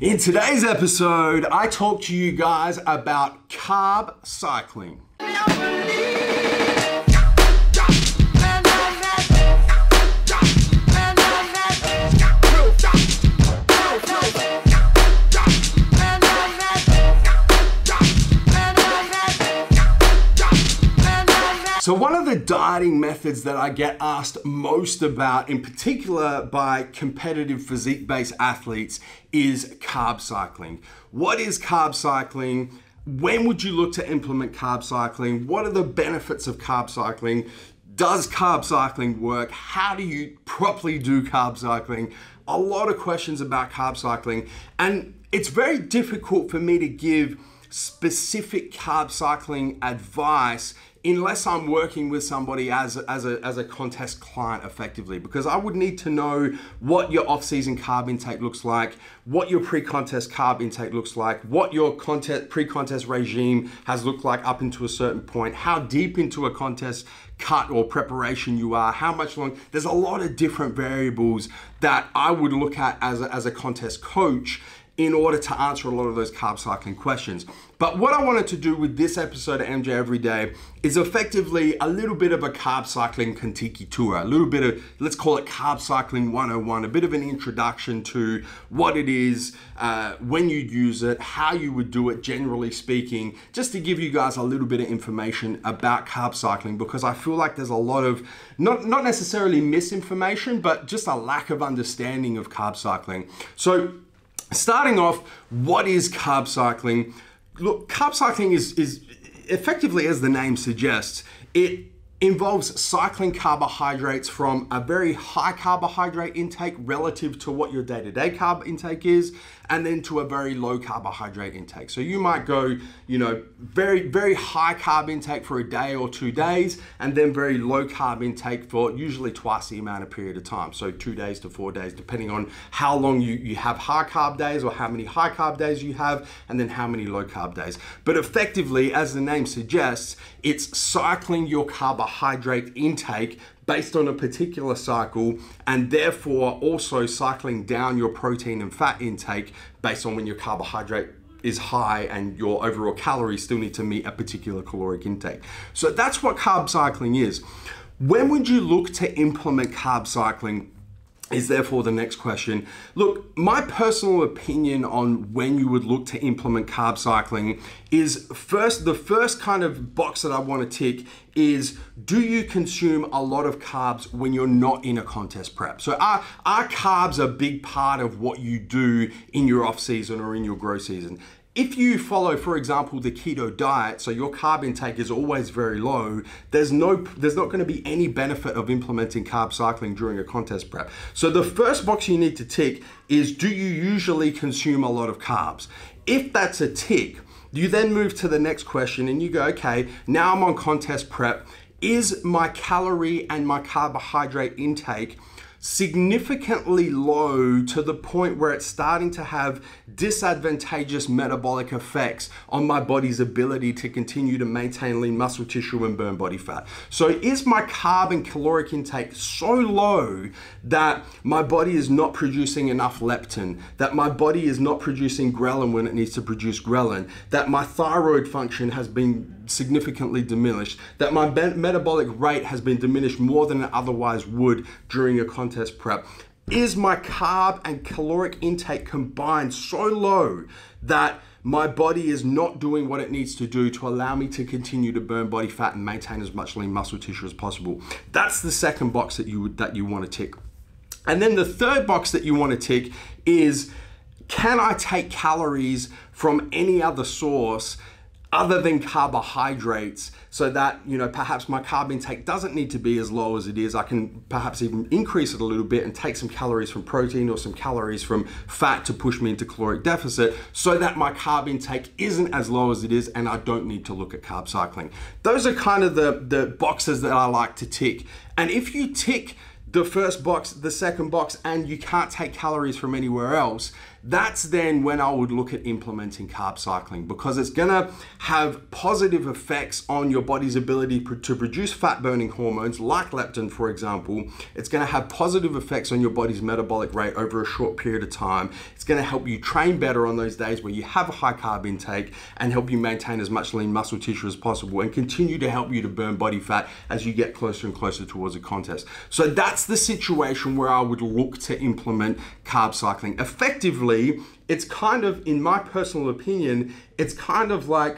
In today's episode, I talk to you guys about carb cycling. So one of the dieting methods that I get asked most about, in particular by competitive physique-based athletes, is carb cycling. What is carb cycling? When would you look to implement carb cycling? What are the benefits of carb cycling? Does carb cycling work? How do you properly do carb cycling? A lot of questions about carb cycling, and it's very difficult for me to give specific carb cycling advice unless I'm working with somebody as a contest client effectively, because I would need to know what your off-season carb intake looks like, what your pre-contest carb intake looks like, what your pre-contest regime has looked like up into a certain point, how deep into a contest cut or preparation you are, how much long. There's a lot of different variables that I would look at as a contest coach in order to answer a lot of those carb cycling questions. But what I wanted to do with this episode of MJ Everyday is effectively a little bit of a carb cycling Kentucky tour, a little bit of, let's call it carb cycling 101, a bit of an introduction to what it is, when you'd use it, how you would do it, generally speaking, just to give you guys a little bit of information about carb cycling, because I feel like there's a lot of, not necessarily misinformation, but just a lack of understanding of carb cycling. So starting off, what is carb cycling? Look, carb cycling is effectively, as the name suggests, it involves cycling carbohydrates from a very high carbohydrate intake relative to what your day-to-day carb intake is, and then to a very low carbohydrate intake. So you might go, very, very high carb intake for a day or 2 days, and then very low carb intake for usually twice the amount of period of time. So 2 days to 4 days, depending on how long you have high carb days or how many high carb days you have, and then how many low carb days. But effectively, as the name suggests, it's cycling your carbohydrate intake based on a particular cycle, and therefore also cycling down your protein and fat intake based on when your carbohydrate is high and your overall calories still need to meet a particular caloric intake. So that's what carb cycling is. When would you look to implement carb cycling is therefore the next question. Look, my personal opinion on when you would look to implement carb cycling is the first kind of box that I want to tick is, do you consume a lot of carbs when you're not in a contest prep? So are carbs a big part of what you do in your off season or in your growth season? If you follow, for example, the keto diet, so your carb intake is always very low, there's not going to be any benefit of implementing carb cycling during a contest prep. So the first box you need to tick is, do you usually consume a lot of carbs? If that's a tick, you then move to the next question and you go, okay, now I'm on contest prep. Is my calorie and my carbohydrate intake significantly low to the point where it's starting to have disadvantageous metabolic effects on my body's ability to continue to maintain lean muscle tissue and burn body fat? So is my carb and caloric intake so low that my body is not producing enough leptin, that my body is not producing ghrelin when it needs to produce ghrelin, that my thyroid function has been significantly diminished, that my metabolic rate has been diminished more than it otherwise would during a contest prep? Is my carb and caloric intake combined so low that my body is not doing what it needs to do to allow me to continue to burn body fat and maintain as much lean muscle tissue as possible? That's the second box that you want to tick. And then the third box that you want to tick is, can I take calories from any other source other than carbohydrates, so that, perhaps my carb intake doesn't need to be as low as it is. I can perhaps even increase it a little bit and take some calories from protein or some calories from fat to push me into caloric deficit, so that my carb intake isn't as low as it is and I don't need to look at carb cycling. Those are kind of the boxes that I like to tick. And if you tick the first box, the second box, and you can't take calories from anywhere else, that's then when I would look at implementing carb cycling, because it's gonna have positive effects on your body's ability to produce fat burning hormones like leptin, for example. It's gonna have positive effects on your body's metabolic rate over a short period of time. It's gonna help you train better on those days where you have a high carb intake and help you maintain as much lean muscle tissue as possible and continue to help you to burn body fat as you get closer and closer towards a contest. So that's the situation where I would look to implement carb cycling. Effectively, it's kind of, in my personal opinion, it's kind of like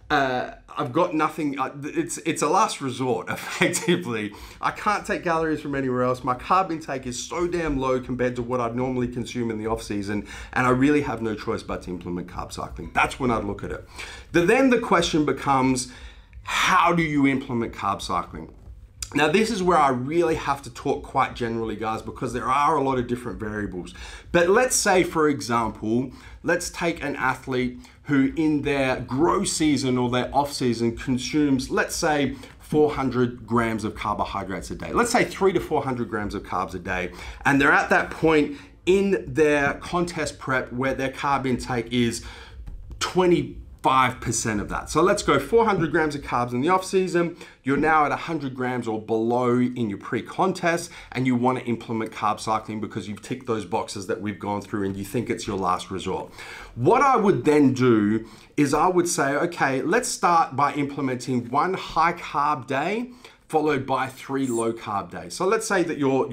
I've got nothing, it's a last resort, effectively. I can't take calories from anywhere else. My carb intake is so damn low compared to what I'd normally consume in the off season, and I really have no choice but to implement carb cycling. That's when I'd look at it. Then the question becomes, how do you implement carb cycling? Now, this is where I really have to talk quite generally, guys, because there are a lot of different variables. But let's say, for example, let's take an athlete who in their growth season or their off season consumes, let's say, 400 grams of carbohydrates a day. Let's say 300 to 400 grams of carbs a day. And they're at that point in their contest prep where their carb intake is 25% of that. So let's go 400 grams of carbs in the off season. You're now at 100 grams or below in your pre-contest, and you want to implement carb cycling because you've ticked those boxes that we've gone through and you think it's your last resort. What I would then do is I would say, okay, let's start by implementing 1 high carb day followed by 3 low carb days. So let's say that your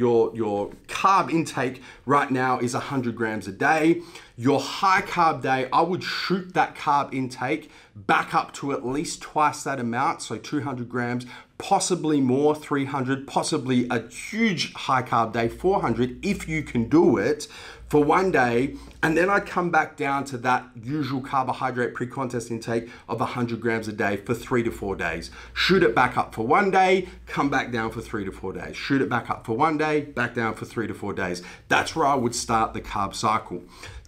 carb intake right now is 100 grams a day. Your high carb day, I would shoot that carb intake back up to at least twice that amount, so 200 grams, possibly more, 300, possibly a huge high carb day, 400, if you can do it for 1 day. And then I'd come back down to that usual carbohydrate pre-contest intake of 100 grams a day for 3 to 4 days. Shoot it back up for 1 day, come back down for 3 to 4 days. Shoot it back up for 1 day, back down for 3 to 4 days. That's where I would start the carb cycle.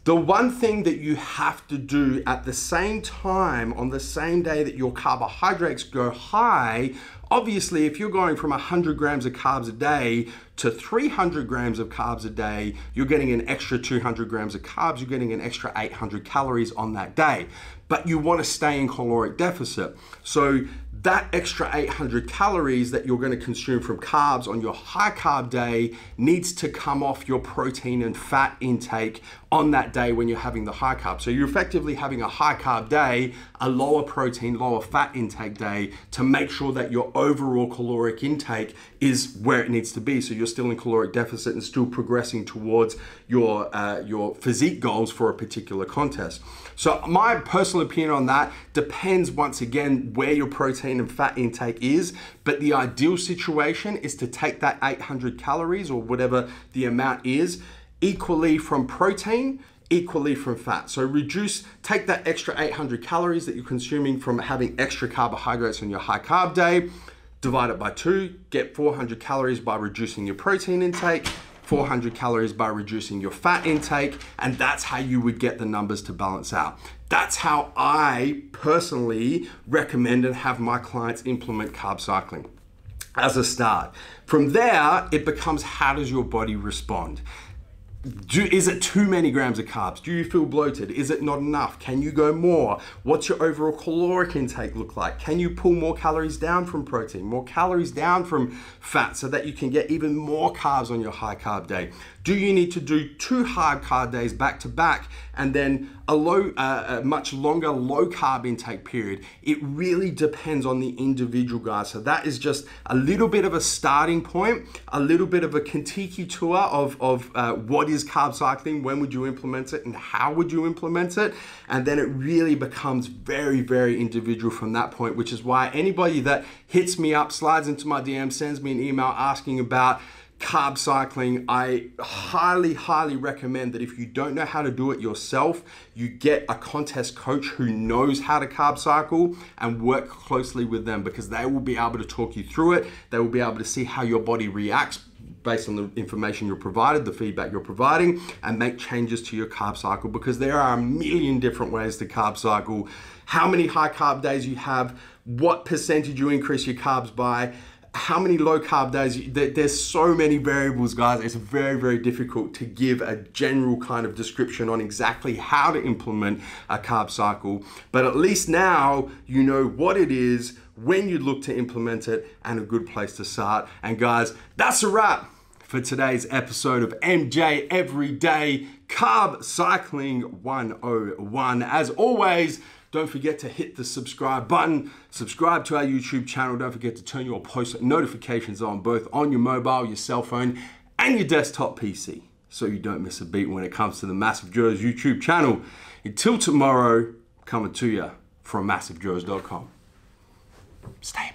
The one thing that you have to do at the same time, on the same day that your carbohydrates go high, obviously, if you're going from 100 grams of carbs a day to 300 grams of carbs a day, you're getting an extra 200 grams of carbs, you're getting an extra 800 calories on that day. But you want to stay in caloric deficit. So that extra 800 calories that you're going to consume from carbs on your high carb day needs to come off your protein and fat intake on that day when you're having the high carb. So you're effectively having a high carb day, a lower protein, lower fat intake day to make sure that your overall caloric intake is where it needs to be. So you're still in caloric deficit and still progressing towards your physique goals for a particular contest. So my personal opinion on that depends once again where your protein and fat intake is, but the ideal situation is to take that 800 calories or whatever the amount is equally from protein, equally from fat. So take that extra 800 calories that you're consuming from having extra carbohydrates on your high carb day, divide it by 2, get 400 calories by reducing your protein intake, 400 calories by reducing your fat intake, and that's how you would get the numbers to balance out. That's how I personally recommend and have my clients implement carb cycling as a start. From there, it becomes, how does your body respond? Is it too many grams of carbs? Do you feel bloated? Is it not enough? Can you go more? What's your overall caloric intake look like? Can you pull more calories down from protein, more calories down from fat so that you can get even more carbs on your high carb day? Do you need to do 2 high carb days back to back and then a much longer low carb intake period? It really depends on the individual, guys. So that is just a little bit of a starting point, a little bit of a Kentucky tour of what is carb cycling, when would you implement it, and how would you implement it? And then it really becomes very, very individual from that point, which is why anybody that hits me up, slides into my DM, sends me an email asking about carb cycling, I highly, highly recommend that if you don't know how to do it yourself, you get a contest coach who knows how to carb cycle and work closely with them, because they will be able to talk you through it. They will be able to see how your body reacts based on the information you're provided, the feedback you're providing, and make changes to your carb cycle, because there are a million different ways to carb cycle. How many high carb days you have, what percentage you increase your carbs by, how many low carb days. There's so many variables, guys. It's very, very difficult to give a general kind of description on exactly how to implement a carb cycle. But at least now you know what it is, when you look to implement it, and a good place to start. And guys, that's a wrap for today's episode of MJ Everyday Carb Cycling 101. As always, don't forget to hit the subscribe button, subscribe to our YouTube channel. Don't forget to turn your post notifications on, both on your mobile, your cell phone, and your desktop PC, so you don't miss a beat when it comes to the MassiveJoes YouTube channel. Until tomorrow, coming to you from MassiveJoes.com. Stay